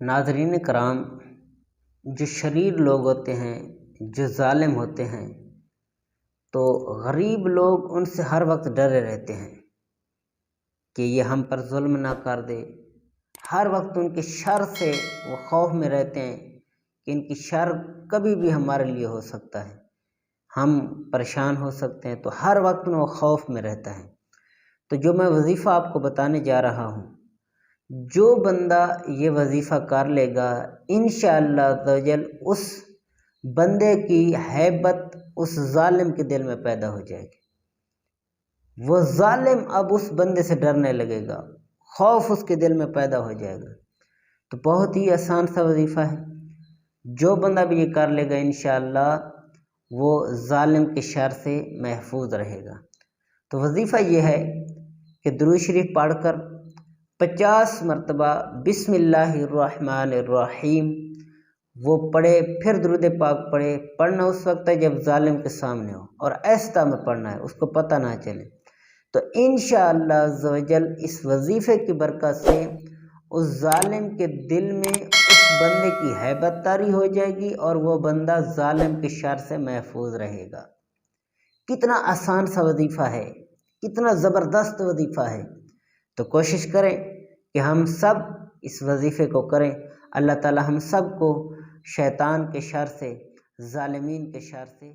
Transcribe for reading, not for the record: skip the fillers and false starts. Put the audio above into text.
ناظرین کرام، جو شریر لوگ ہوتے ہیں، جو ظالم ہوتے ہیں، تو غریب لوگ ان سے ہر وقت ڈرے رہتے ہیں کہ یہ ہم پر ظلم نہ کر دے۔ ہر وقت ان کے شر سے وہ خوف میں رہتے ہیں کہ ان کی شر کبھی بھی ہمارے لیے ہو سکتا ہے، ہم پریشان ہو سکتے ہیں، تو ہر وقت وہ خوف میں رہتا ہے۔ تو جو میں وظیفہ آپ کو بتانے جا رہا ہوں، جو بندہ یہ وظیفہ کر لے گا، انشاءاللہ عزوجل اس بندے کی ہیبت اس ظالم کے دل میں پیدا ہو جائے گی۔ وہ ظالم اب اس بندے سے ڈرنے لگے گا، خوف اس کے دل میں پیدا ہو جائے گا۔ تو بہت ہی آسان سا وظیفہ ہے، جو بندہ بھی یہ کر لے گا انشاءاللہ وہ ظالم کے شر سے محفوظ رہے گا۔ تو وظیفہ یہ ہے کہ درود شریف پڑھ کر 50 مرتبہ بسم اللہ الرحمن الرحیم وہ پڑھے، پھر درود پاک پڑھے۔ پڑھنا اس وقت ہے جب ظالم کے سامنے ہو، اور آہستہ میں پڑھنا ہے، اس کو پتہ نہ چلے۔ تو انشاءاللہ عزوجل اس وظیفے کی برکت سے اس ظالم کے دل میں اس بندے کی ہیبت طاری ہو جائے گی، اور وہ بندہ ظالم کے شر سے محفوظ رہے گا۔ کتنا آسان سا وظیفہ ہے، کتنا زبردست وظیفہ ہے۔ تو کوشش کریں کہ ہم سب اس وظیفے کو کریں۔ اللہ تعالی ہم سب کو شیطان کے شر سے، ظالمین کے شر سے